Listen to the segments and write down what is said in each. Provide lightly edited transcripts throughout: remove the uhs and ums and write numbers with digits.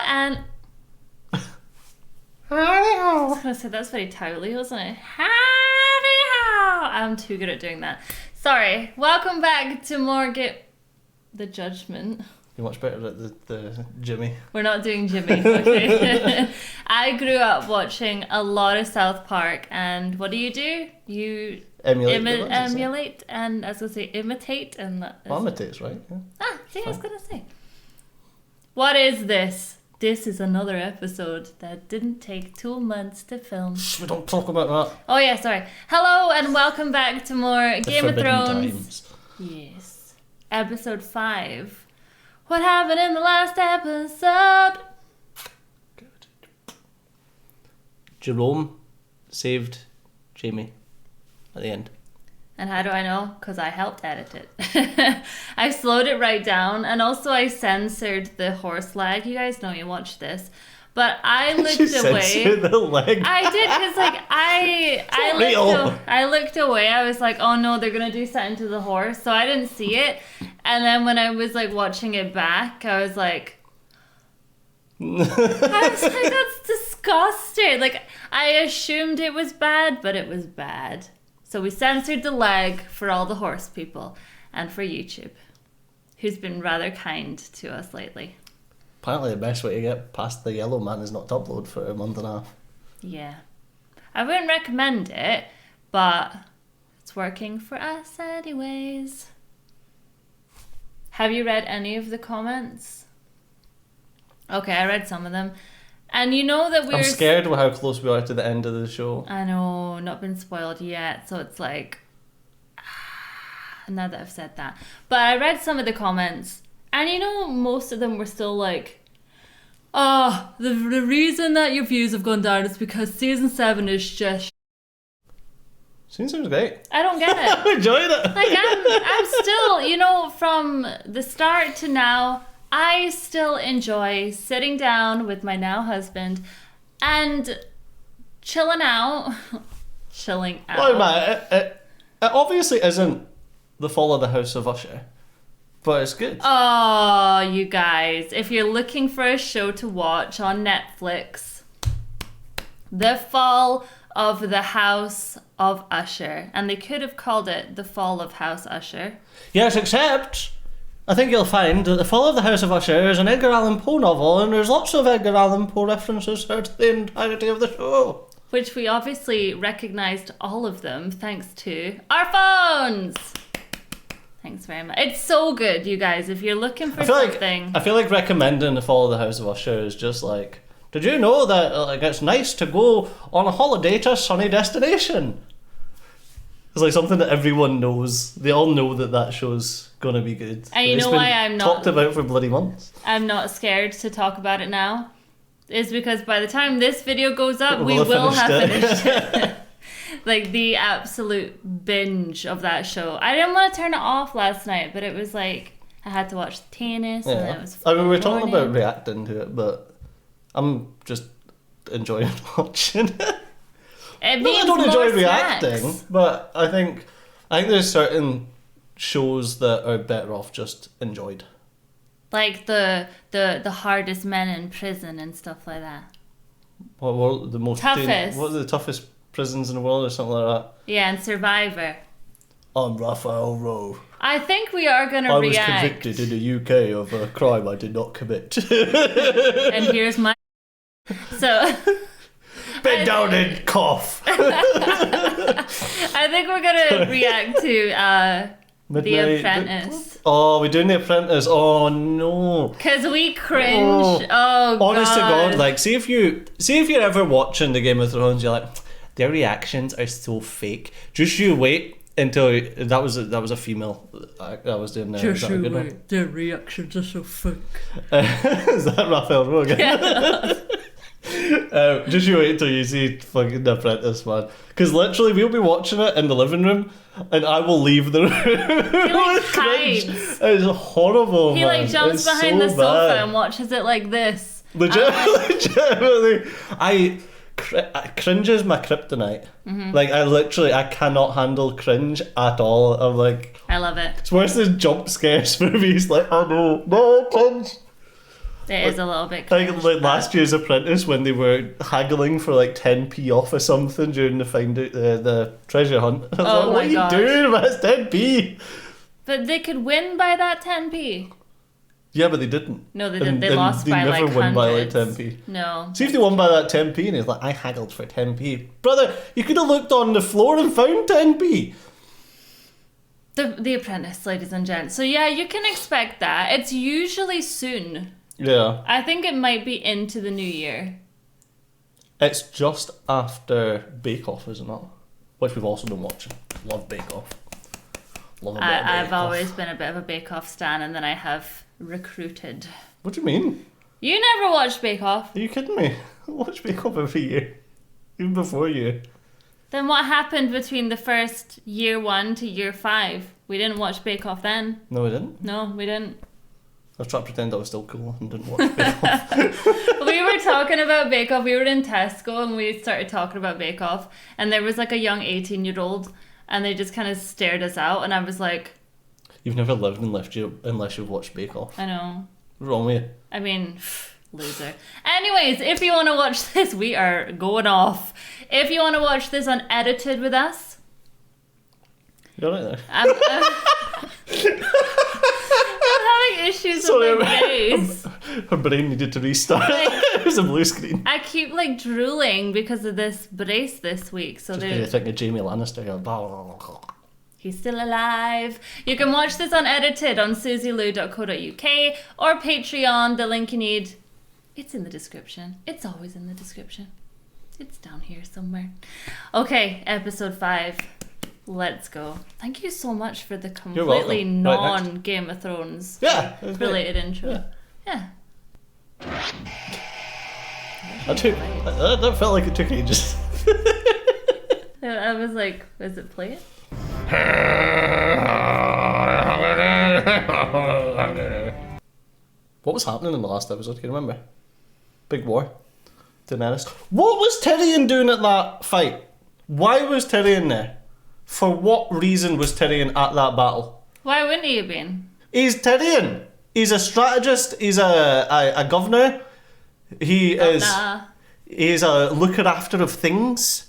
and I was gonna say that's very towely, wasn't it? Howdy-ho! I'm too good at doing that. Sorry. Welcome back to more The Judgment. You're much better at the Jimmy. We're not doing Jimmy. Okay. I grew up watching a lot of South Park, and what do? You emulate, and I was gonna say imitate, and that is... imitate's right. Yeah. I was gonna say. What is this? This is another episode that didn't take 2 months to film. We don't talk about that. Oh yeah, sorry. Hello and welcome back to more Game of Thrones. Times. Yes. Episode 5. What happened in the last episode? Good. Jerome saved Jamie at the end. And how do I know? Because I helped edit it. I slowed it right down, and also I censored the horse leg. You guys know you watched this, but I looked away. Censored the leg. I did, because like I looked away. I was like, oh no, they're gonna do something to the horse, so I didn't see it. And then when I was like watching it back, I was like, that's disgusting. Like I assumed it was bad, but it was bad. So we censored the leg for all the horse people and for YouTube, who's been rather kind to us lately. Apparently the best way to get past the yellow man is not to upload for a month and a half. Yeah. I wouldn't recommend it, but it's working for us anyways. Have you read any of the comments? Okay, I read some of them. And you know that I'm scared of how close we are to the end of the show. I know, not been spoiled yet, so it's like... now that I've said that. But I read some of the comments, and you know, most of them were still like, the reason that your views have gone down is because season 7 is just... Season 7 was great. I don't get it. I enjoyed it. Like, I'm still, you know, from the start to now... I still enjoy sitting down with my now husband and chilling out. Well, man, it obviously isn't the fall of the House of Usher, but it's good. Oh, you guys, if you're looking for a show to watch on Netflix, The Fall of the House of Usher. And they could have called it The Fall of House Usher. Yes, except... I think you'll find that The Fall of the House of Usher is an Edgar Allan Poe novel, and there's lots of Edgar Allan Poe references throughout the entirety of the show. Which we obviously recognised all of them thanks to our phones! Thanks very much. It's so good, you guys, if you're looking for something... I feel like recommending The Fall of the House of Usher is just like, did you know that it's nice to go on a holiday to a sunny destination? It's like something that everyone knows. They all know that show's gonna be good. And you know why I'm not talked about for bloody months. I'm not scared to talk about it now. Is because by the time this video goes up, we will have finished it. Like the absolute binge of that show. I didn't want to turn it off last night, but it was like I had to watch tennis, and it was. I mean, we're talking about reacting to it, but I'm just enjoying watching it. I don't enjoy reacting, but I think there's certain shows that are better off just enjoyed. Like the hardest men in prison and stuff like that. What were the most toughest? What are the toughest prisons in the world or something like that? Yeah, and Survivor. I'm Raphael Rowe. I think we are going to react. I was convicted in the UK of a crime I did not commit. And here's my... So... Bend down and cough. I think we're going to react to The Apprentice. Oh, we're doing The Apprentice. Oh, no. Because we cringe. Oh, honest to God, like, see if you're ever watching the Game of Thrones, you're like, their reactions are so fake. Just you wait until... That was a female that was doing there. Just you wait. Their reactions are so fake. Is that Raphael Rowe again? Yeah. Just you wait until you see fucking The Apprentice, man. Because literally we'll be watching it in the living room and I will leave the room. He like hides. It's horrible, He like jumps behind the sofa and watches it like this. Legitimately. Cringe is my kryptonite. Mm-hmm. Like I cannot handle cringe at all. I'm like... I love it. It's worse than jump scares for me. It's like, oh no, cringe. It is a little bit I cringe. think like last year's Apprentice when they were haggling for like 10p off or something during the treasure hunt. I was Oh like, my what are you doing? That's 10p. But they could win by that 10p. Yeah, but they didn't. No, they didn't. They lost by like never won by like hundreds. 10p. No. See if they won by that 10p and he's like, I haggled for 10p. Brother, you could have looked on the floor and found 10p. The Apprentice, ladies and gents. So yeah, you can expect that. It's usually soon. Yeah. I think it might be into the new year. It's just after Bake Off, isn't it? Which we've also been watching. Love Bake Off. Love a bit of Bake I've Off. always been a bit of a Bake Off stan, and then I have recruited. What do you mean? You never watched Bake Off. Are you kidding me? I watch Bake Off every year. Even before you. Then what happened between the first year 1 to year 5? We didn't watch Bake Off then. No, we didn't. No, we didn't. I was trying to pretend I was still cool and didn't watch Bake Off. We were talking about Bake Off. We were in Tesco and we started talking about Bake Off. And there was like a young 18-year-old and they just kind of stared us out. And I was like... You've never lived unless you've watched Bake Off. I know. What's wrong with you? I mean, loser. Anyways, if you want to watch this, we are going off. If you want to watch this unedited with us... You're right there. I'm having issues with my face. Her brain needed to restart. It was a blue screen. I keep like drooling because of this brace this week. So Just because you think of Jamie Lannister, you're blah, blah, blah, blah. He's still alive. You can watch this unedited on susylou.co.uk or Patreon. The link you need, it's in the description. It's always in the description. It's down here somewhere. Okay, episode 5. Let's go. Thank you so much for the completely non-Game of Thrones related intro. Yeah. That felt like it took ages. I was like, is it playing? What was happening in the last episode? Can you remember? Big war. Daenerys. What was Tyrion doing at that fight? Why was Tyrion there? For what reason was Tyrion at that battle? Why wouldn't he have been? He's Tyrion. He's a strategist. He's a governor. He's a looker after of things.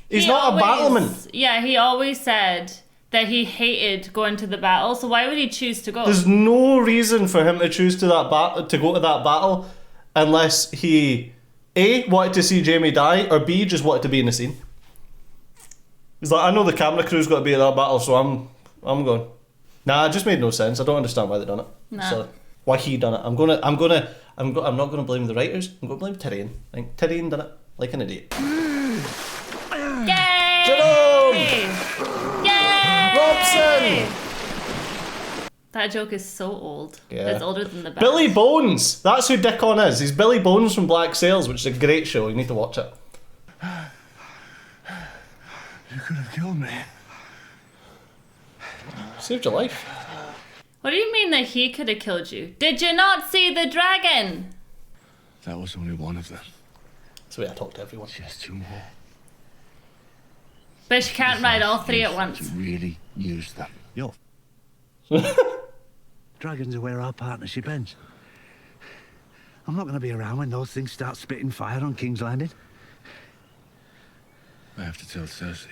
He's not a battleman. Yeah, he always said that he hated going to the battle, so why would he choose to go? There's no reason for him to choose to go to that battle unless he A, wanted to see Jaime die, or B, just wanted to be in the scene. He's like, I know the camera crew's got to be at that battle, so I'm going. Nah, it just made no sense. I don't understand why they done it. Nah. So why he done it? I'm not gonna blame the writers. I'm gonna blame Tyrion. I think Tyrion done it like an idiot. Yay! Jerome! Yay! Robson! That joke is so old. Yeah. It's older than the best. Billy Bones! That's who Dickon is. He's Billy Bones from Black Sails, which is a great show. You need to watch it. You could have killed me. Saved your life. What do you mean that he could have killed you? Did you not see the dragon? That was only one of them. That's the way I talk to everyone. Just 2 more. But she can't ride all 3 at once. To really use them. Yo. Dragons are where our partnership ends. I'm not going to be around when those things start spitting fire on King's Landing. I have to tell Cersei.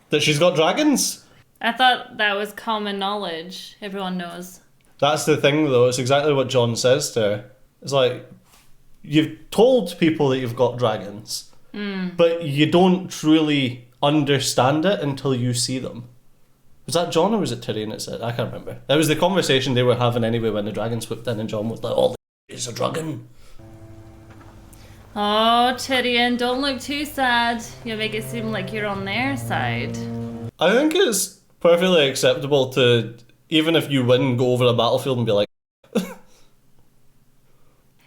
That she's got dragons? I thought that was common knowledge. Everyone knows. That's the thing, though. It's exactly what Jon says to her. It's like, you've told people that you've got dragons, but you don't truly understand it until you see them. Was that Jon or was it Tyrion that said? I can't remember. That was the conversation they were having anyway when the dragon swooped in and Jon was like, oh, it's a dragon. Oh, Tyrion, don't look too sad. You'll make it seem like you're on their side. I think it's perfectly acceptable to, even if you win, go over a battlefield and be like,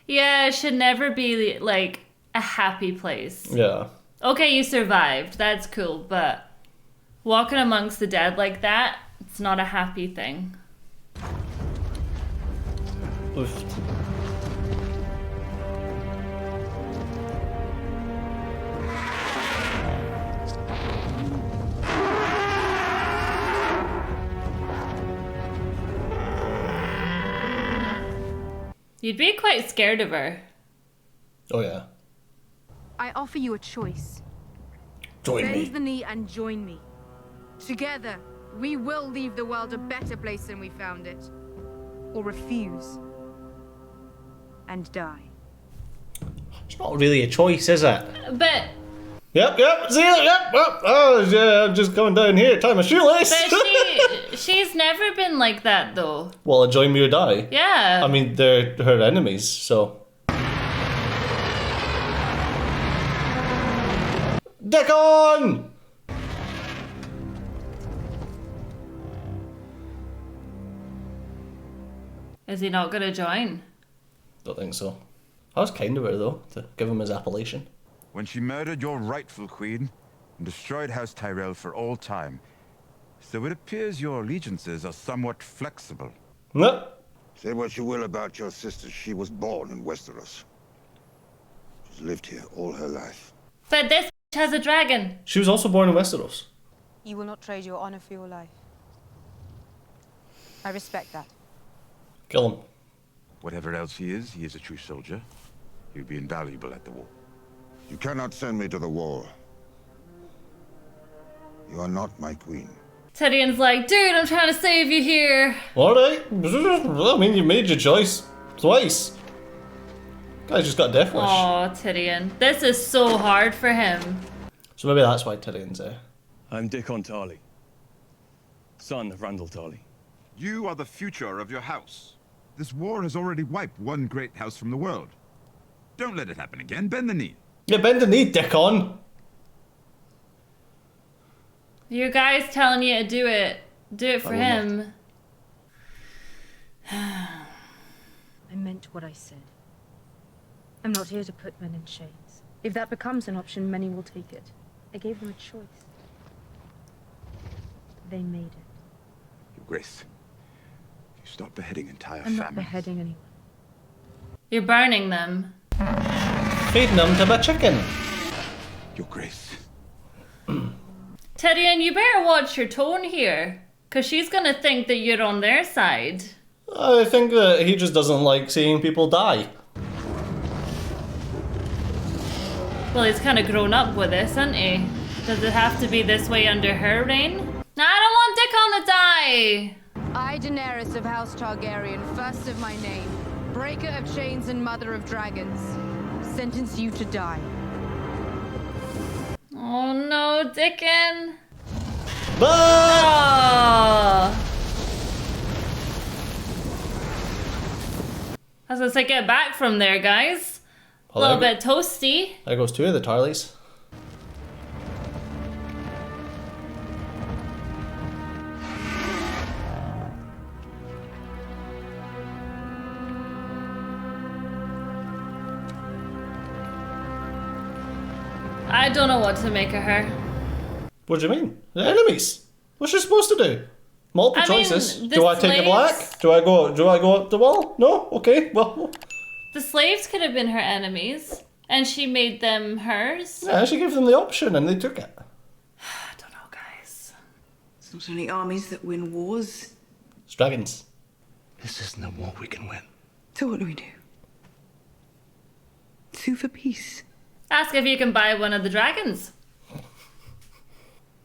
Yeah, it should never be like a happy place. yeah. Okay, you survived. That's cool, but walking amongst the dead like that, it's not a happy thing. Oof. You'd be quite scared of her. Oh yeah. I offer you a choice. Join Bend me. the knee and join me. Together, we will leave the world a better place than we found it. Or refuse. And die. It's not really a choice, is it? But Yep, see it, yep. Oh, yeah, I'm just coming down here, tie my shoelace. she's never been like that though. Well, join me or die. Yeah. I mean, they're her enemies, so. Dick on! Is he not gonna join? Don't think so. I was kind of her though, to give him his appellation. When she murdered your rightful queen and destroyed House Tyrell for all time. So it appears your allegiances are somewhat flexible. No. Say what you will about your sister, she was born in Westeros. She's lived here all her life. But this has a dragon. She was also born in Westeros. You will not trade your honor for your life. I respect that. Kill him. Whatever else he is a true soldier. He would be invaluable at the war. You cannot send me to the war. You are not my queen. Tyrion's like, dude, I'm trying to save you here. Alright. I mean, you made your choice. Twice. Guy's just got a death wish. Oh, Tyrion. This is so hard for him. So maybe that's why Tyrion's there. I'm Dickon Tarly, son of Randall Tarly. You are the future of your house. This war has already wiped one great house from the world. Don't let it happen again. Bend the knee. Yeah, bend the knee, Dickon. Your guy's telling you to do it. Do it for him. I meant what I said. I'm not here to put men in chains. If that becomes an option, many will take it. I gave them a choice. They made it. Your Grace, you stop beheading entire I'm not families. beheading anyone. You're burning them. Feeding them to my chicken. Your Grace. Tyrion, you better watch your tone here. Because she's going to think that you're on their side. I think that he just doesn't like seeing people die. Well, he's kind of grown up with this, hasn't he? Does it have to be this way under her reign? No, I don't want Dickon to die! I, Daenerys of House Targaryen, first of my name, breaker of chains and mother of dragons, sentence you to die. Oh no, Dickon! Ah! Oh. I was gonna say, get back from there, guys. A Well, little bit toasty. There goes two of the Tarleys. I don't know what to make of her. What do you mean? They're enemies. What's she supposed to do? Multiple I mean, choices. the Do I take a black? slaves- Do I go up the wall? No? Okay, well. The slaves could have been her enemies, and she made them hers. Yeah, she gave them the option and they took it. I don't know, guys. It's not only armies that win wars. It's dragons. This isn't a war we can win. So what do we do? Sue for peace. Ask if you can buy one of the dragons.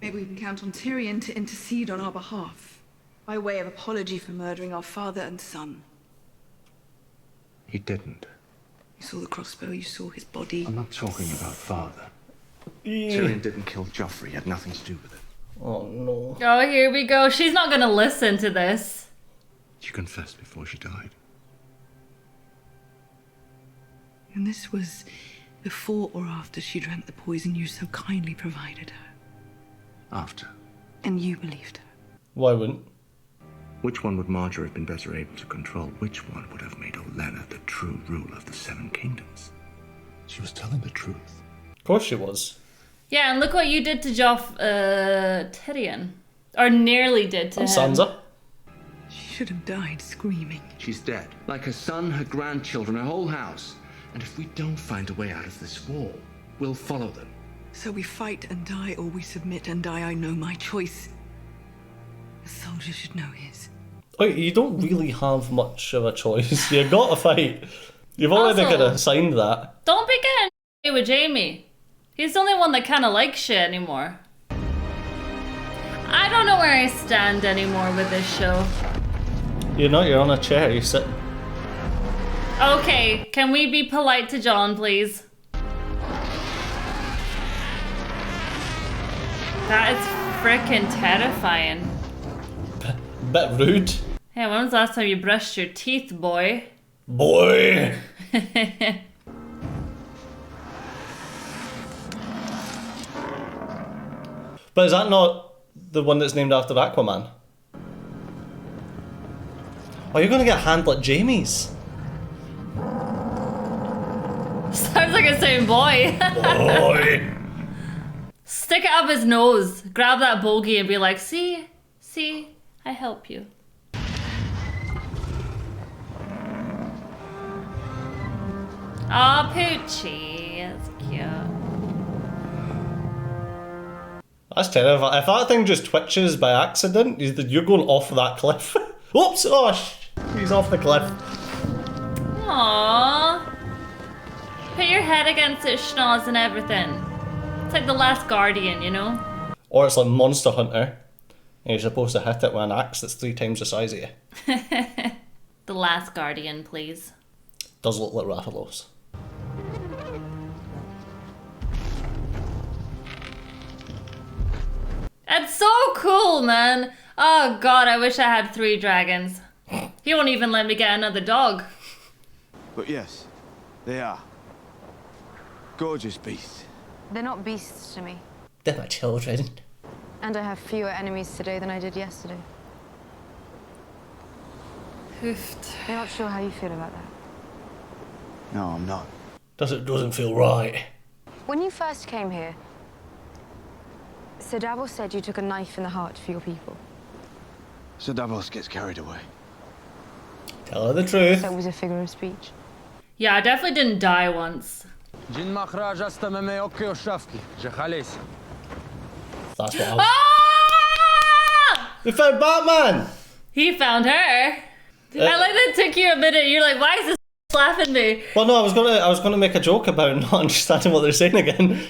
Maybe we can count on Tyrion to intercede on our behalf, by way of apology for murdering our father and son. He didn't. You saw the crossbow, you saw his body. I'm not talking about father. Tyrion didn't kill Joffrey. He had nothing to do with it. Oh no. Oh, here we go. She's not gonna listen to this. She confessed before she died. And this was before or after she drank the poison you so kindly provided her. After. And you believed her. Why wouldn't? Which one would Marjorie have been better able to control? Which one would have made Olenna the true ruler of the Seven Kingdoms? She was telling the truth. Of course she was. Yeah, and look what you did to Tyrion. Or nearly did to And him. Sansa. She should have died screaming. She's dead. Like her son, her grandchildren, her whole house. And if we don't find a way out of this war, we'll follow them. So we fight and die, or we submit and die. I know my choice. A soldier should know his. Oh, you don't really have much of a choice. You got to fight. You've already Also, kind of signed that. Don't be getting with Jamie. He's the only one that kind of likes shit anymore. I don't know where I stand anymore with this show. You're not, you're on a chair, you sit. Okay, can we be polite to John, please? That is frickin' terrifying. Bit rude. Hey, when was the last time you brushed your teeth, boy? Boy! But is that not the one that's named after Aquaman? Oh, you're gonna get a hand like Jamie's. Sounds like it's saying boy. Boy! Stick it up his nose, grab that bogey and be like, see, I help you. Aw, Poochie, that's cute. That's terrifying. If that thing just twitches by accident, you're going off that cliff. Oops! Oh, he's off the cliff. Aww. Put your head against its schnoz and everything. It's like the last guardian, you know? Or it's like Monster Hunter, and you're supposed to hit it with an axe that's 3 times the size of you. The last guardian, please. Does look like Rathalos. It's so cool, man. Oh god, I wish I had 3 dragons. He won't even let me get another dog. But yes, they are. Gorgeous beasts. They're not beasts to me. They're my children. And I have fewer enemies today than I did yesterday. Hoofed. I'm not sure how you feel about that. No, I'm not. Doesn't feel right. When you first came here, Sir Davos said you took a knife in the heart for your people. Sir Davos gets carried away. Tell her the truth. So it was a figure of speech. Yeah, I definitely didn't die once. That's what I was... Ah! We found Batman! He found her. I like that it took you a minute. You're like, why is this laughing me? Well, no, I was gonna make a joke about not understanding what they're saying again.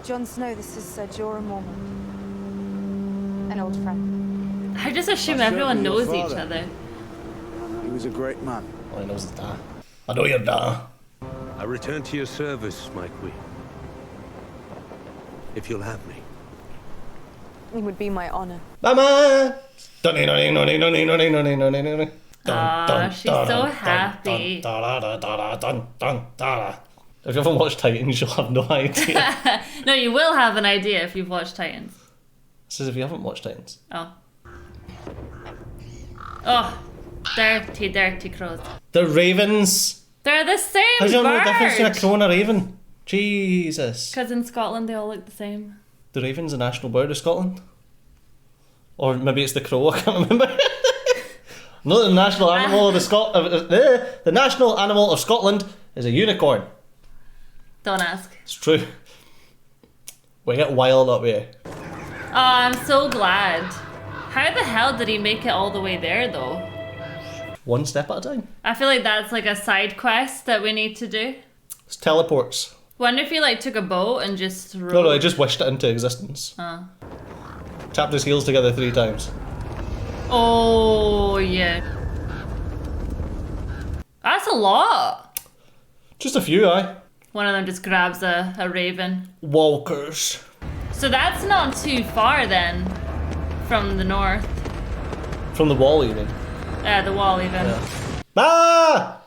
Jon Snow, this is Sir Jorah Mormont. An old friend. I just assume everyone knows each other. He was a great man. All he knows is that. I know you're da. I return to your service, my queen. If you'll have me. It would be my honor. Batman! Aw, she's so happy. If you haven't watched Titans, you'll have no idea. No, you will have an idea if you've watched Titans. This is if you haven't watched Titans. Oh. Oh, dirty, dirty crows. The ravens. They're the same How's there no difference between a bird. crow and a raven? Jesus. Because in Scotland they all look the same. The raven's the national bird of Scotland? Or maybe it's the crow, I can't remember. No, the national animal of the national animal of Scotland is a unicorn. Don't ask. It's true. We get wild up here. Oh, I'm so glad. How the hell did he make it all the way there though? One step at a time. I feel like that's like a side quest that we need to do. It's teleports. Wonder if he like took a boat and just rode. No, he just wished it into existence. Oh. Tapped his heels together 3 times. Oh yeah. That's a lot. Just a few, aye. One of them just grabs a raven. Walkers. So that's not too far then from the north. From the wall, you mean? The wall even. Yeah. Ah!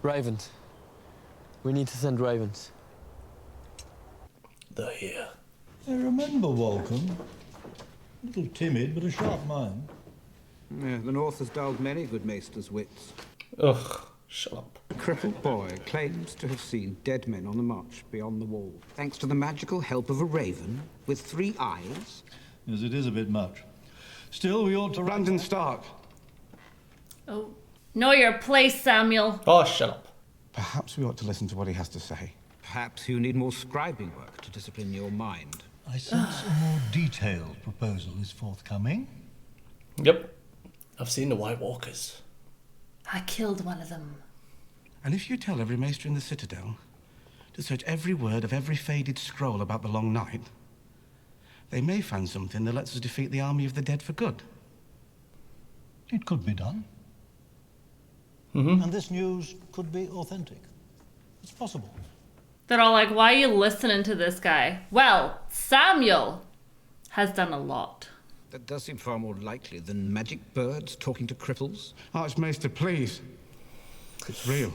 Ravens. We need to send ravens. They're here. I remember Walcom. A little timid, but a sharp mind. Yeah, the North has dulled many good maesters' wits. Ugh, shut up. A crippled boy claims to have seen dead men on the march beyond the wall, thanks to the magical help of a raven with 3 eyes. Yes, it is a bit much. Still, we ought to... Brandon Stark. Oh. Know your place, Samuel. Oh, shut up. Perhaps we ought to listen to what he has to say. Perhaps you need more scribing work to discipline your mind. I sense a more detailed proposal is forthcoming. Yep. I've seen the White Walkers. I killed one of them. And if you tell every maester in the Citadel to search every word of every faded scroll about the Long Night, they may find something that lets us defeat the army of the dead for good. It could be done. Mm-hmm. And this news could be authentic. It's possible. They're all like, why are you listening to this guy? Well, Samuel has done a lot. That does seem far more likely than magic birds talking to cripples. Archmaester, please. It's real.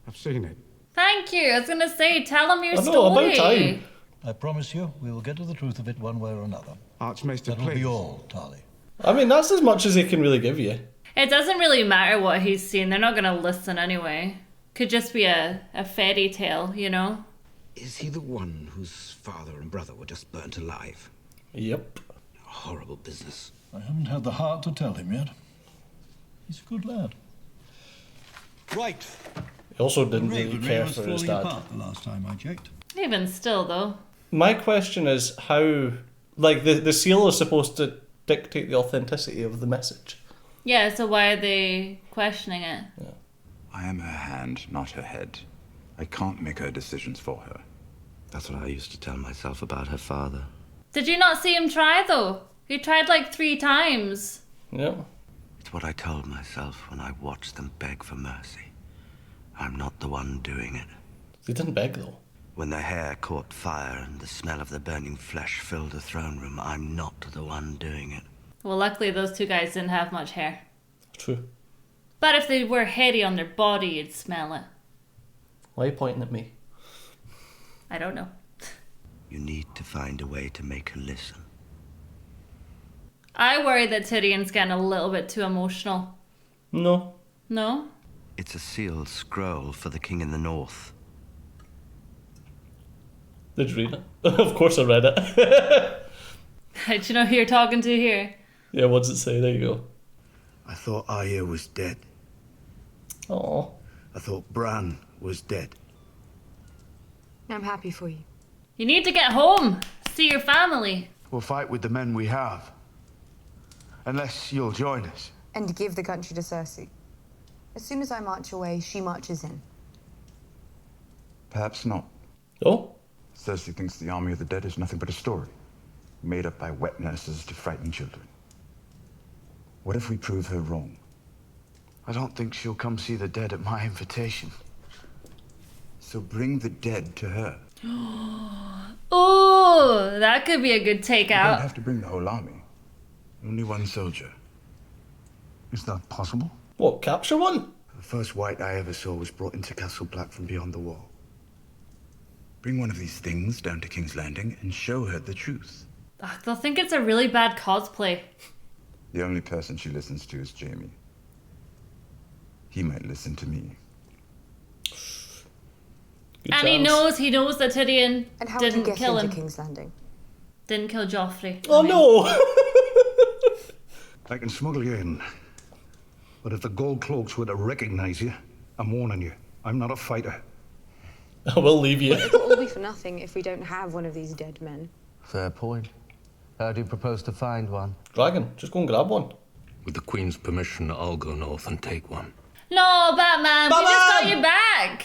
I've seen it. Thank you. I was going to say, tell him your I know, story. about time. I promise you, we will get to the truth of it one way or another. Archmaester, That'll please. be all, Tali. I mean, that's as much as he can really give you. It doesn't really matter what he's seen. They're not going to listen anyway. Could just be a fairy tale, you know? Is he the one whose father and brother were just burnt alive? Yep. A horrible business. I haven't had the heart to tell him yet. He's a good lad. Right. He also didn't really Ravenry care was for his falling dad. apart the last time I checked. Even still, though. My question is how... Like, the seal is supposed to dictate the authenticity of the message. Yeah, so why are they questioning it? Yeah. I am her hand, not her head. I can't make her decisions for her. That's what I used to tell myself about her father. Did you not see him try, though? He tried like 3 times. Yeah. It's what I told myself when I watched them beg for mercy. I'm not the one doing it. They didn't beg, though. When their hair caught fire and the smell of the burning flesh filled the throne room, I'm not the one doing it. Well, luckily those 2 guys didn't have much hair. True. But if they were hairy on their body, you'd smell it. Why are you pointing at me? I don't know. You need to find a way to make her listen. I worry that Tyrion's getting a little bit too emotional. No. No? It's a sealed scroll for the king in the north. Did you read it? Of course I read it. Do you know who you're talking to here? Yeah, what does it say? There you go. I thought Arya was dead. Oh. I thought Bran was dead. I'm happy for you. You need to get home. See your family. We'll fight with the men we have. Unless you'll join us. And give the country to Cersei. As soon as I march away, she marches in. Perhaps not. Oh? Cersei thinks the army of the dead is nothing but a story, made up by wet nurses to frighten children. What if we prove her wrong? I don't think she'll come see the dead at my invitation. So bring the dead to her. Oh, that could be a good You don't takeout. have to bring the whole army. Only one soldier. Is that possible? What, capture one? The first white I ever saw was brought into Castle Black from beyond the wall. Bring one of these things down to King's Landing and show her the truth. Ugh, they'll think it's a really bad cosplay. The only person she listens to is Jaime. He might listen to me. Good And he chance. knows that Tyrion And how do you didn't get kill into him. King's Landing? Didn't kill Joffrey. Oh no! I can smuggle you in. But if the gold cloaks were to recognize you, I'm warning you, I'm not a fighter. I will leave you. It'll all be for nothing if we don't have one of these dead men. Fair point. How do you propose to find one? Dragon, just go and grab one. With the Queen's permission, I'll go north and take one. No, Batman, we just got you back.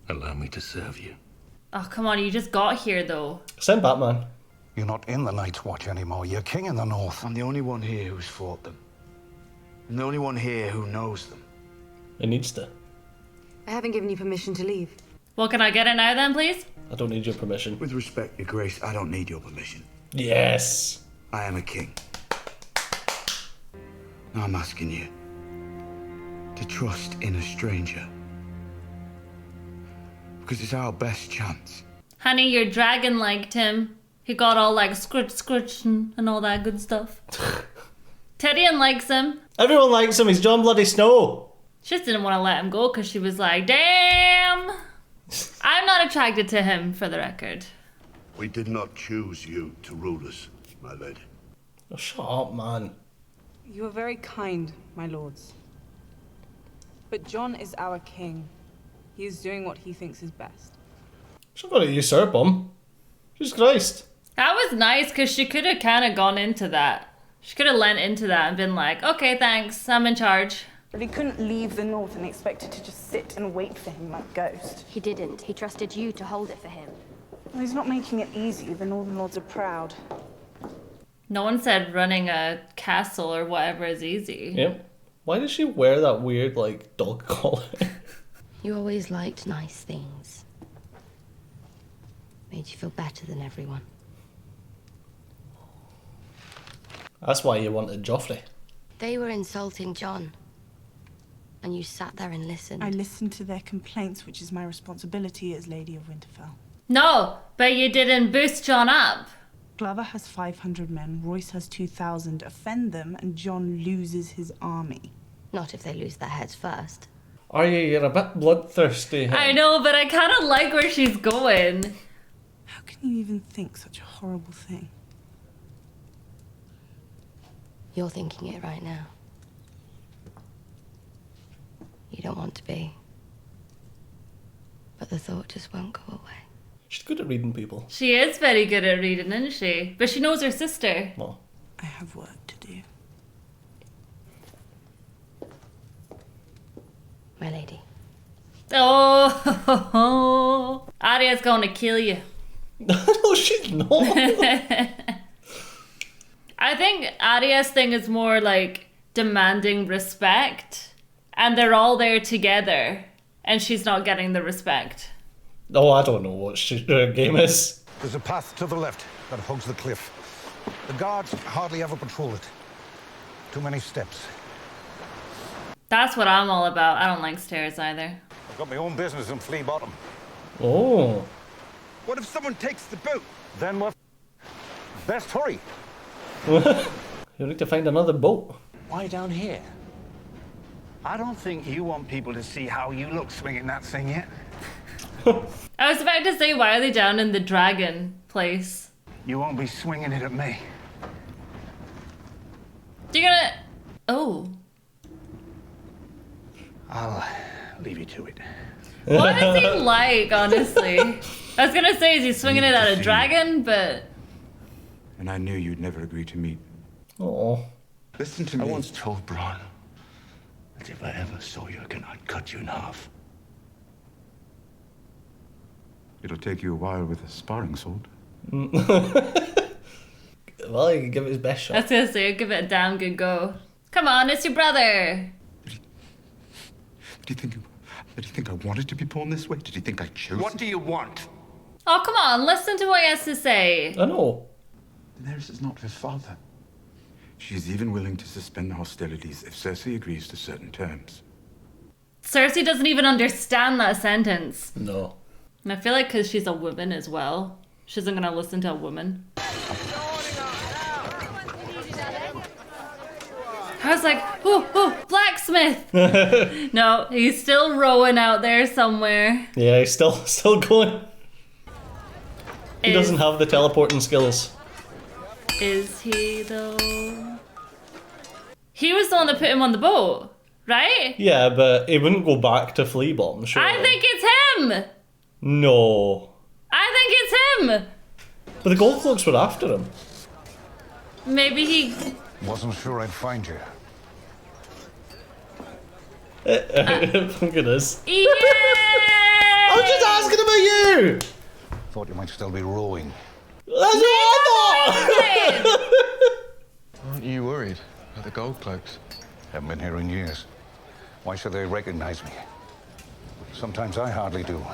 Allow me to serve you. Oh, come on, you just got here, though. Send Batman. You're not in the Night's Watch anymore, you're king in the north. I'm the only one here who's fought them. I'm the only one here who knows them. It needs to. I haven't given you permission to leave. Well, can I get it now then, please? I don't need your permission. With respect, Your Grace, I don't need your permission. Yes. I am a king. Now I'm asking you to trust in a stranger. Because it's our best chance. Honey, your dragon liked him. He got all like scritch and all that good stuff. Tyrion likes him. Everyone likes him, he's Jon Bloody Snow. She just didn't want to let him go because she was like, damn. I'm not attracted to him, for the record. We did not choose you to rule us, my lady. Oh, shut up, man. You are very kind, my lords. But Jon is our king. He is doing what he thinks is best. She's not going to usurp him. Jesus Christ. That was nice because she could have kind of gone into that. She could have lent into that and been like, okay, thanks, I'm in charge. But he couldn't leave the North and expect her to just sit and wait for him like a ghost. He didn't. He trusted you to hold it for him. Well, he's not making it easy. The Northern Lords are proud. No one said running a castle or whatever is easy. Yep. Why does she wear that weird, like, dog collar? You always liked nice things. Made you feel better than everyone. That's why you wanted Joffrey. They were insulting John. And you sat there and listened. I listened to their complaints, which is my responsibility as Lady of Winterfell. No, but you didn't boost John up. Glover has 500 men, Royce has 2,000. Offend them, and John loses his army. Not if they lose their heads first. Are you? You're a bit bloodthirsty. I know, but I kind of like where she's going. How can you even think such a horrible thing? You're thinking it right now. You don't want to be. But the thought just won't go away. She's good at reading people. She is very good at reading, isn't she? But she knows her sister. Well. I have work to do. My lady. Oh, Arya's gonna kill you. No, she's not. I think Arya's thing is more like demanding respect, and they're all there together, and she's not getting the respect. Oh, I don't know what her game is. There's a path to the left that hugs the cliff. The guards hardly ever patrol it. Too many steps. That's what I'm all about. I don't like stairs either. I've got my own business in Flea Bottom. Oh. What if someone takes the boat? Then what? Best hurry. You need to find another boat. Why down here? I don't think you want people to see how you look swinging that thing yet. I was about to say, why are they down in the dragon place? You won't be swinging it at me. You're gonna... Oh. I'll leave you to it. What is he like, honestly? I was gonna say, is he swinging it at a dragon, but... And I knew you'd never agree to meet. Oh. Listen to me. I once told Bronn that if I ever saw you again, I'd cut you in half. It'll take you a while with a sparring sword. Well, he can give it his best shot. I was gonna say, give it a damn good go. Come on, it's your brother. Did you think I wanted to be born this way? Did you think I chose What do you want? Oh, come on, listen to what he has to say. I know. Daenerys is not her father. She is even willing to suspend hostilities if Cersei agrees to certain terms. Cersei doesn't even understand that sentence. No. And I feel like because she's a woman as well, she isn't gonna listen to a woman. I was like, ooh, blacksmith! No, he's still rowing out there somewhere. Yeah, he's still going. He doesn't have the teleporting skills. Is he though? He was the one that put him on the boat, right? Yeah, but he wouldn't go back to Flea Bottom, sure. I think it's him! No. I think it's him! But the Gold Cloaks were after him. Maybe he... Wasn't sure I'd find you. I think it is. Yeah! I was just asking about you! Thought you might still be rowing. That's what I thought! Aren't you worried about the Gold Cloaks? Haven't been here in years. Why should they recognize me? Sometimes I hardly do.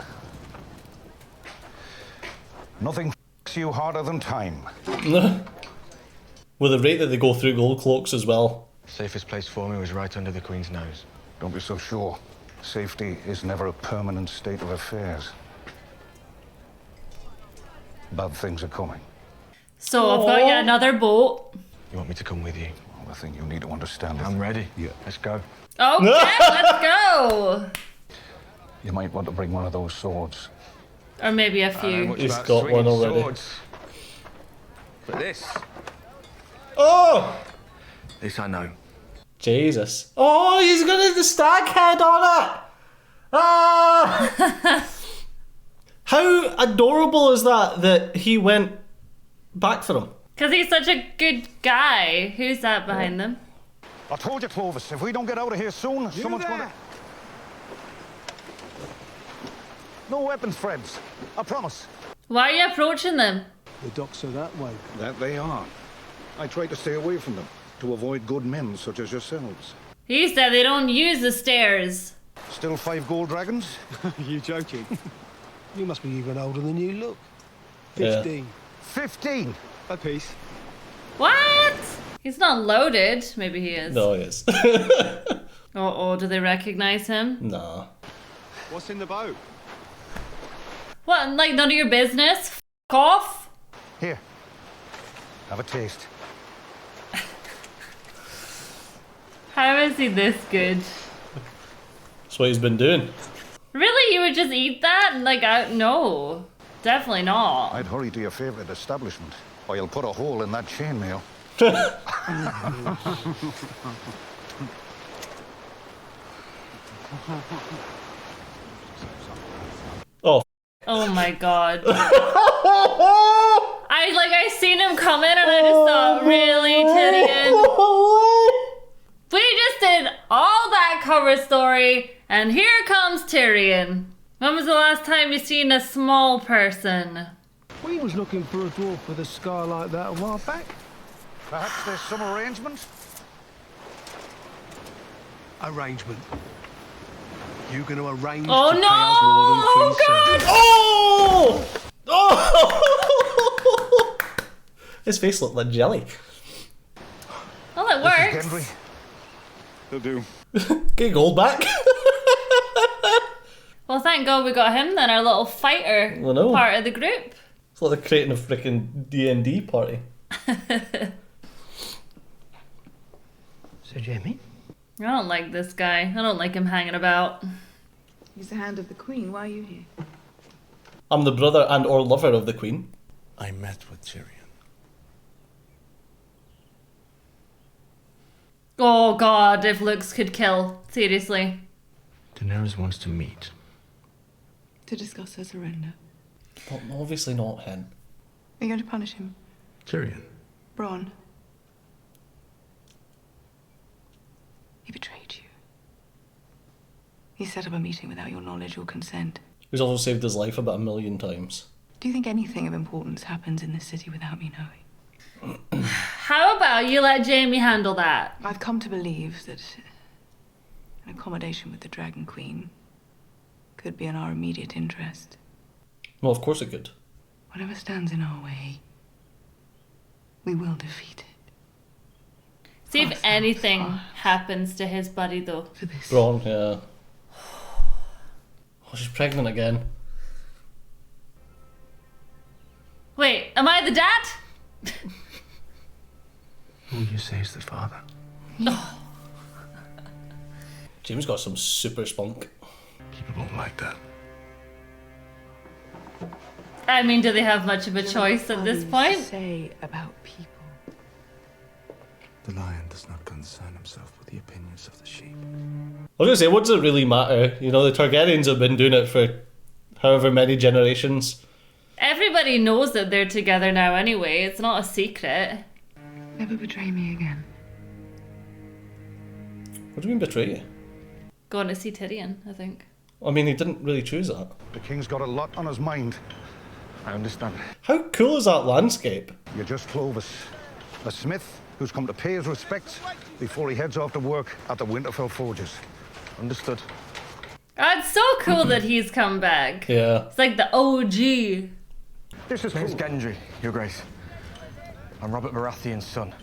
Nothing f***s you harder than time. With the rate that they go through Gold Cloaks as well. Safest place for me was right under the Queen's nose. Don't be so sure. Safety is never a permanent state of affairs. Bad things are coming. So I've got you another boat. You want me to come with you? Well, I think you need to understand it. I'm ready. Yeah. Let's go. Okay, let's go. You might want to bring one of those swords. Or maybe a few. He's got one already. Swords. But this. Oh! This I know. Jesus. Oh, he's got the stag head on it! Ah! How adorable is that he went back for him? Because he's such a good guy. Who's that behind them? I told you, Clovis, if we don't get out of here soon, someone's gonna... No weapons, friends. I promise. Why are you approaching them? The docks are that way. That they are. I try to stay away from them, to avoid good men such as yourselves. He said they don't use the stairs. Still 5 gold dragons? You joking? You must be even older than you look. Yeah. 15. 15? A piece. What? He's not loaded. Maybe he is. No, he is. Oh, do they recognize him? Nah. What's in the boat? What, like none of your business? F off? Here. Have a taste. How is he this good? That's what he's been doing. Really? You would just eat that? Like, no. Definitely not. I'd hurry to your favourite establishment, or you'll put a hole in that chainmail. Oh. Oh my god. I seen him come in and I just thought, really, Tyrion? We just did all that cover story and here comes Tyrion. When was the last time you seen a small person? We was looking for a dwarf with a scar like that a while back. Perhaps there's some arrangement? Arrangement. You going to arrange Oh to no! pay us more than Oh Queen god! Oh! Oh! His face looked like jelly. Well, it works. Gendry. He'll do. Get gold back. Well, thank God we got him then, our little fighter I know. part of the group. It's like they're creating a freaking D&D party. So, Jamie? I don't like this guy. I don't like him hanging about. He's the hand of the Queen. Why are you here? I'm the brother and or lover of the Queen. I met with Tyrion. Oh god, if looks could kill. Seriously. Daenerys wants to meet. To discuss her surrender. Well, obviously not him. Are you going to punish him? Tyrion. Bronn. He betrayed you. He set up a meeting without your knowledge or consent. He's also saved his life about 1 million times. Do you think anything of importance happens in this city without me knowing? How about you let Jamie handle that? I've come to believe that an accommodation with the Dragon Queen could be in our immediate interest. Well, of course it could. Whatever stands in our way, we will defeat it. See if anything happens to his buddy though. Bronn, yeah. Oh, she's pregnant again. Wait, am I the dad? Who you say is the father? James got some super spunk. Keep it all like that. I mean, do they have much of a choice at this point? Say about people. The lion does not concern himself with the opinions of the sheep. I was gonna say, what does it really matter? You know, the Targaryens have been doing it for however many generations. Everybody knows that they're together now anyway. It's not a secret. Never betray me again. What do you mean betray you? Going to see Tyrion, I think. I mean, he didn't really choose that. The king's got a lot on his mind. I understand. How cool is that landscape? You're just Clovis, a smith who's come to pay his respects before he heads off to work at the Winterfell Forges. Understood? Oh, it's so cool that he's come back. Yeah. It's like the OG. This is It's Gendry, Your Grace. I'm Robert Baratheon's son.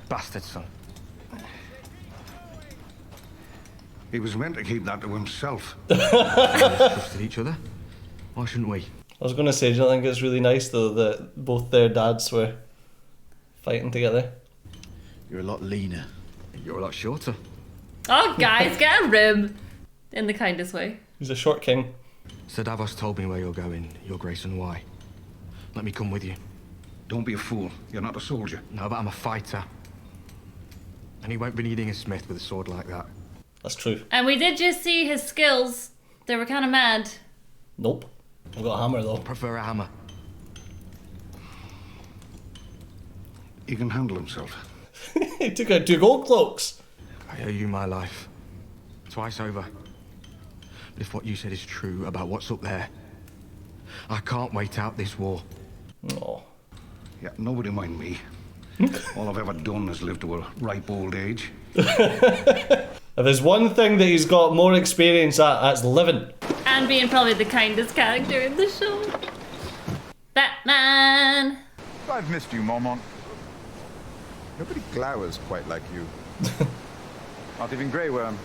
Bastard son. He was meant to keep that to himself. Trusted each other. Why shouldn't we? I was gonna say, do you think it's really nice though that both their dads were fighting together? You're a lot leaner. You're a lot shorter. Oh, guys, get a room. In the kindest way. He's a short king. Sir Davos told me where you're going, Your Grace, and why. Let me come with you. Don't be a fool. You're not a soldier. No, but I'm a fighter. And he won't be needing a smith with a sword like that. That's true. And we did just see his skills. They were kind of mad. Nope. I've got a hammer though. I prefer a hammer. He can handle himself. He took out 2 gold cloaks. I owe you my life. Twice over. But if what you said is true about what's up there, I can't wait out this war. Oh. Yeah, nobody mind me. All I've ever done is live to a ripe old age. If there's one thing that he's got more experience at, that's living. And being probably the kindest character in the show. Batman! I've missed you, Mormont. Nobody glowers quite like you. Not even Grey Worm.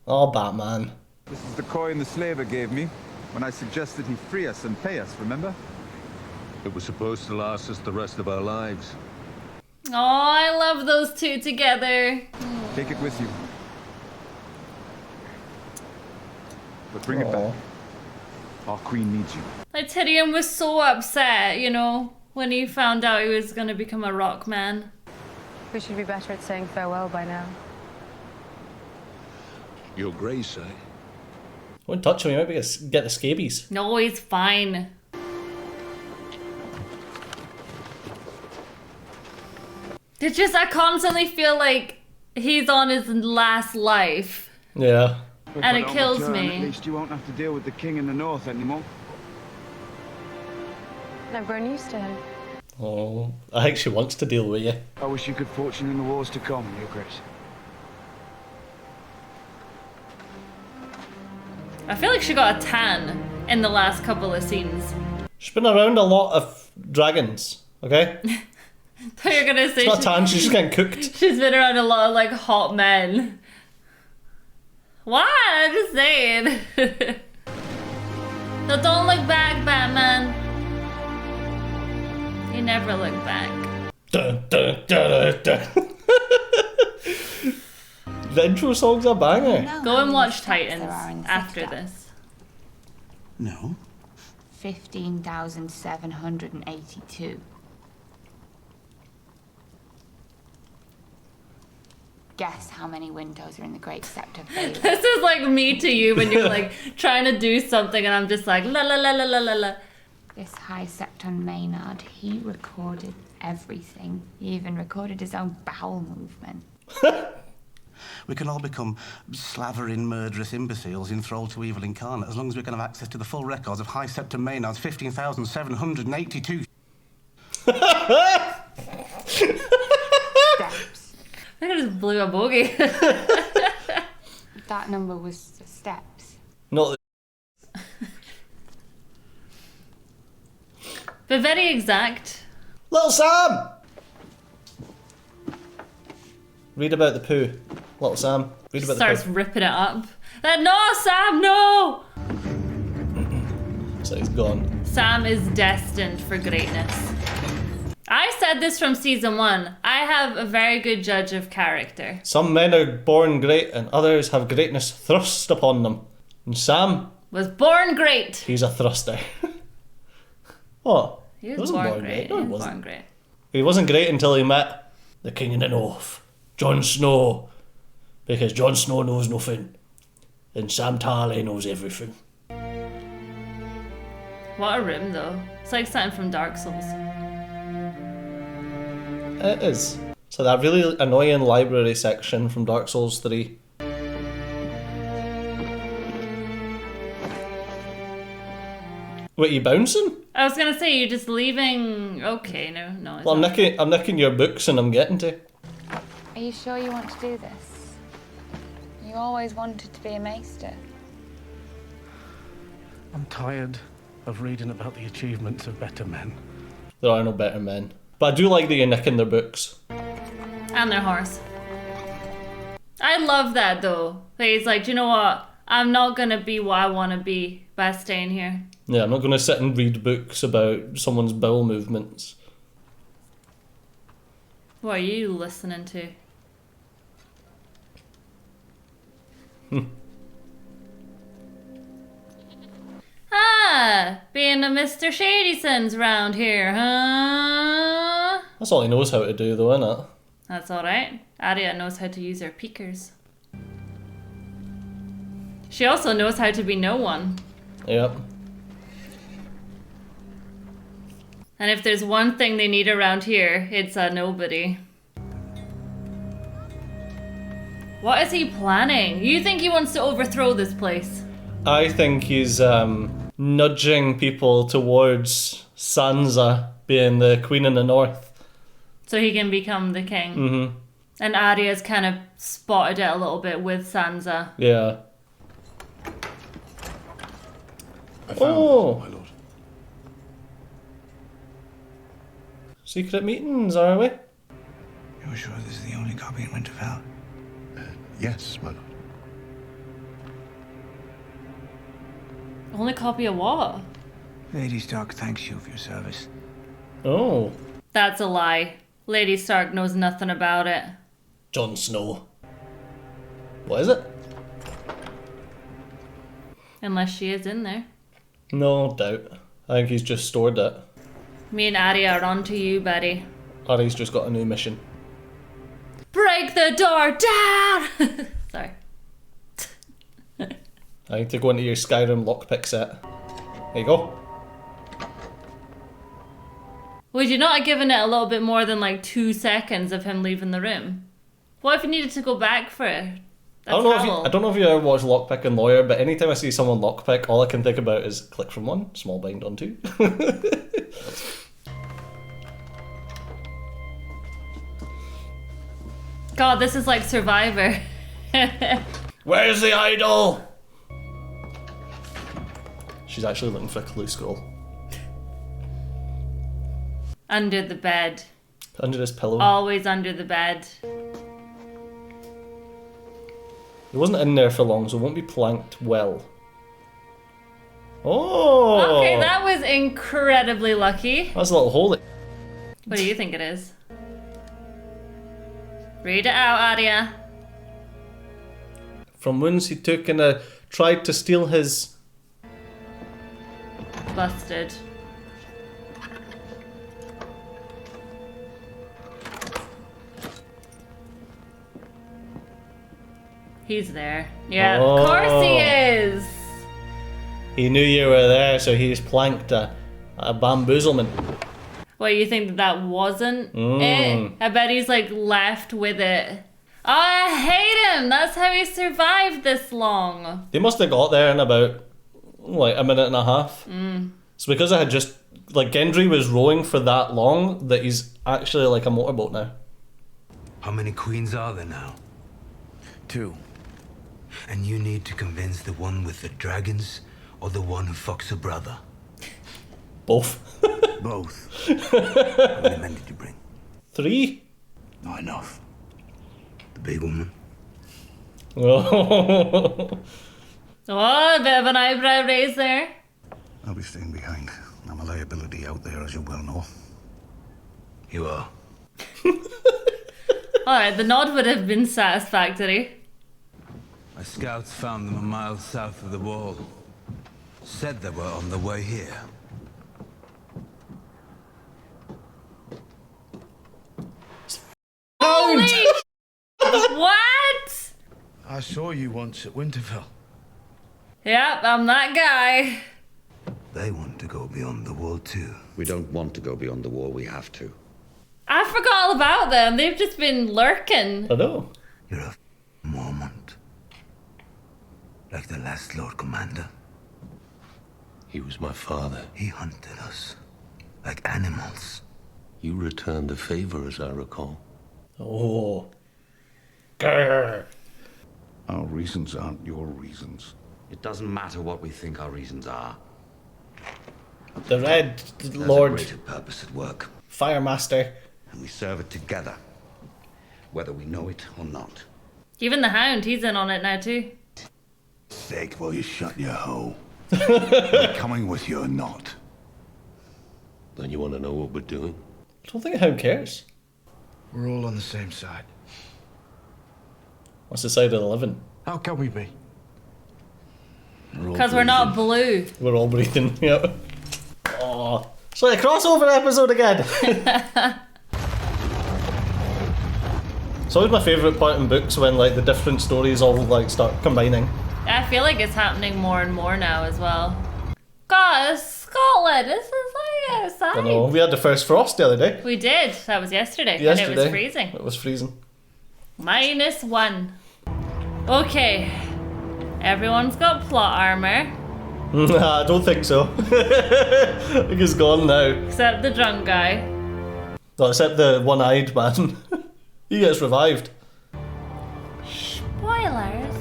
Oh, Batman. This is the coin the slaver gave me when I suggested he free us and pay us, remember? It was supposed to last us the rest of our lives. Oh, I love those two together. Take it with you. But bring it back. Our queen needs you. Like, Tyrion was so upset, you know, when he found out he was gonna become a rock man. We should be better at saying farewell by now. Your Grace, eh? Don't touch him, he might get the scabies. No, he's fine. It's just, I constantly feel like he's on his last life. Yeah. And it kills me. At least you won't have to deal with the king in the north anymore. I've grown used to him. Oh, I think she wants to deal with you. I wish you good fortune in the wars to come, Your Grace. I feel like she got a tan in the last couple of scenes. She's been around a lot of dragons, okay? I thought you were gonna say it's not tan, she's just getting cooked. She's been around a lot of like hot men. What? I'm just saying. So don't look back, Batman. You never look back. Dun, dun, dun, dun, dun. The intro song's a banger. Go and watch Titans after this. No. 15,782. Guess how many windows are in the Great Scepter Vale. This is like me to you when you're like trying to do something and I'm just like la la la la la la la. This High Septon Maynard, he recorded everything. He even recorded his own bowel movement. We can all become slavering, murderous imbeciles enthralled to evil incarnate as long as we can have access to the full records of High Septon Maynard's 15,782. Steps. I think I just blew a bogey. That number was the steps. Not But very exact. Little Sam! Read about the poo. Little Sam. Read about Starts the poo. ripping it up. No, Sam, no! So he's gone. Sam is destined for greatness. I said this from season 1. I have a very good judge of character. Some men are born great and others have greatness thrust upon them. And Sam Was born great. He's a thruster. What? He was born great. No, He he was wasn't. born great. He wasn't great until he met the King in the North, Jon Snow. Because Jon Snow knows nothing. And Sam Tarly knows everything. What a room though. It's like something from Dark Souls. It is. So that really annoying library section from Dark Souls 3. Wait, you bouncing? I was gonna say, you're just leaving... Okay, no. It's Well, not. I'm nicking your books and I'm getting to. Are you sure you want to do this? You always wanted to be a maester. I'm tired of reading about the achievements of better men. There are no better men. But I do like that you're nicking their books. And their horse. I love that though. That he's like, do you know what? I'm not gonna be what I wanna be by staying here. Yeah, I'm not going to sit and read books about someone's bowel movements. What are you listening to? Being a Mr. Shadyson's round here, huh? That's all he knows how to do though, innit? That's alright. Arya knows how to use her peekers. She also knows how to be no one. Yep. And if there's one thing they need around here, it's a nobody. What is he planning? You think he wants to overthrow this place? I think he's nudging people towards Sansa being the queen in the north. So he can become the king. Mm-hmm. And Arya's kind of spotted it a little bit with Sansa. Yeah. I found my lord. Secret meetings, are we? You're sure this is the only copy in Winterfell? Yes, my lord. Only copy of what? Lady Stark thanks you for your service. Oh. That's a lie. Lady Stark knows nothing about it. Jon Snow. What is it? Unless she is in there. No doubt. I think he's just stored it. Me and Arya are on to you, buddy. Arya's just got a new mission. Break the door down! Sorry. I need to go into your Skyrim lockpick set. There you go. Would you not have given it a little bit more than like 2 seconds of him leaving the room? What if you needed to go back for it? I don't know if you ever watched Lockpick and Lawyer, but anytime I see someone lockpick, all I can think about is click from one, small bind on two. God, this is like Survivor. Where's the idol? She's actually looking for a clue scroll. Under the bed. Under this pillow. Always under the bed. It wasn't in there for long, so it won't be planked well. Oh! Okay, that was incredibly lucky. That's a little hole. What do you think it is? Read it out, Arya. From wounds he took and tried to steal his... Busted. He's there. Yeah, Oh. of course he is! He knew you were there, so he's planked a bamboozlement. What, you think that wasn't Mm. it? I bet he's like left with it. Oh, I hate him! That's how he survived this long. They must have got there in about like a minute and a half. Mm. It's because I had just like Gendry was rowing for that long that he's actually like a motorboat now. How many queens are there now? 2. And you need to convince the one with the dragons or the one who fucks her brother? Both. Both. How many men did you bring? 3? Not enough. The big woman? Oh, Oh, a bit of an eyebrow raise there. I'll be staying behind. I'm a liability out there, as you well know. You are. Alright, the nod would have been satisfactory. My scouts found them a mile south of the wall. Said they were on the way here. Holy What? I saw you once at Winterfell. Yep, I'm that guy. They want to go beyond the wall too. We don't want to go beyond the wall, we have to. I forgot all about them. They've just been lurking. I know. You're a Mormont. Like the last Lord Commander. He was my father. He hunted us. Like animals. You returned the favor, as I recall. Oh. Grr. Our reasons aren't your reasons. It doesn't matter what we think our reasons are. The Red There's Lord a greater purpose at work. Firemaster. And we serve it together. Whether we know it or not. Even the Hound, he's in on it now too. Sake, will you shut your hole? Are we coming with you or not? Then you want to know what we're doing? I don't think the Hound cares. We're all on the same side. What's the side of the living? How can we be? Because we're not blue. We're all breathing, yep. Oh, it's like a crossover episode again. It's always my favourite part in books when like the different stories all like start combining. I feel like it's happening more and more now as well. Scotland. This is like outside. I know. We had the first frost the other day. We did. That was yesterday. And it was freezing. It was freezing. -1. Okay. Everyone's got plot armor. Nah, I don't think so. I think it's gone now. Except the drunk guy. Well, except the one-eyed man. He gets revived. Spoilers.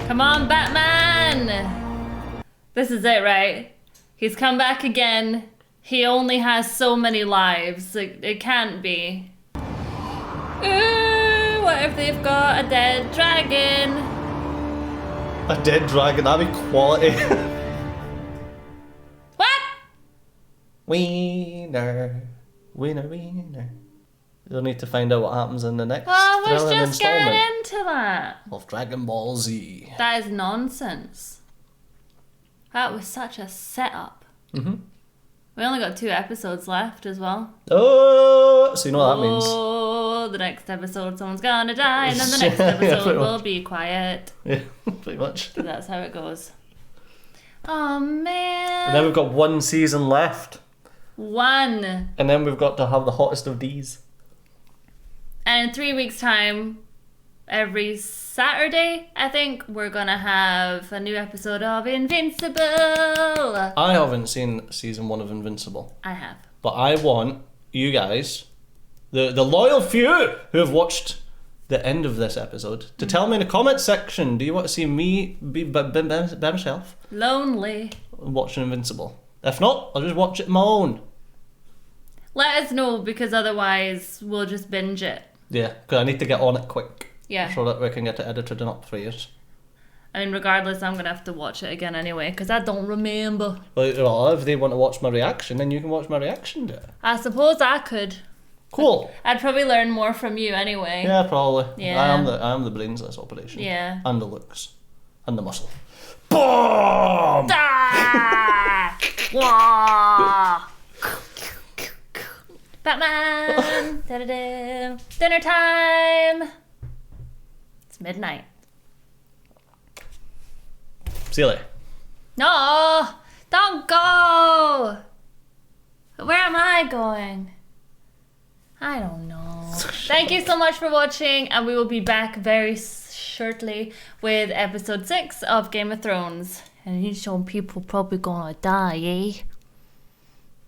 Come on, Batman! This is it, right? He's come back again. He only has so many lives. It can't be. Ooh, what if they've got a dead dragon? A dead dragon, that'd be quality. What? Wiener. You'll need to find out what happens in the next Oh, let's thrilling just get installment into that. of Dragon Ball Z. That is nonsense. That was such a setup. Mm-hmm. We only got 2 episodes left as well. Oh, so you know what that means. Oh, the next episode someone's gonna die, and then the next episode will be quiet. Yeah, pretty much. That's how it goes. Oh man. And then we've got 1 season left. 1. And then we've got to have the hottest of D's. And in 3 weeks' time, every Saturday, I think, we're gonna have a new episode of Invincible. I haven't seen season 1 of Invincible. I have. But I want you guys, the loyal few who have watched the end of this episode, to tell me in the comment section, do you want to see me be by myself? Lonely. Watching Invincible. If not, I'll just watch it on my own. Let us know, because otherwise we'll just binge it. Yeah, because I need to get on it quick. Yeah. So that we can get it edited and up for you. I mean, regardless, I'm going to have to watch it again anyway, because I don't remember. Well, if they want to watch my reaction, then you can watch my reaction to it. I suppose I could. Cool. I'd probably learn more from you anyway. Yeah, probably. Yeah. I am the brains of this operation. Yeah. And the looks. And the muscle. BOOM! Ah! Wah! Batman! Da-da-da. Dinner time! It's midnight. See you later. No! Don't go! Where am I going? I don't know. Thank you so much for watching, and we will be back very shortly with episode 6 of Game of Thrones. And these some people probably gonna die, eh?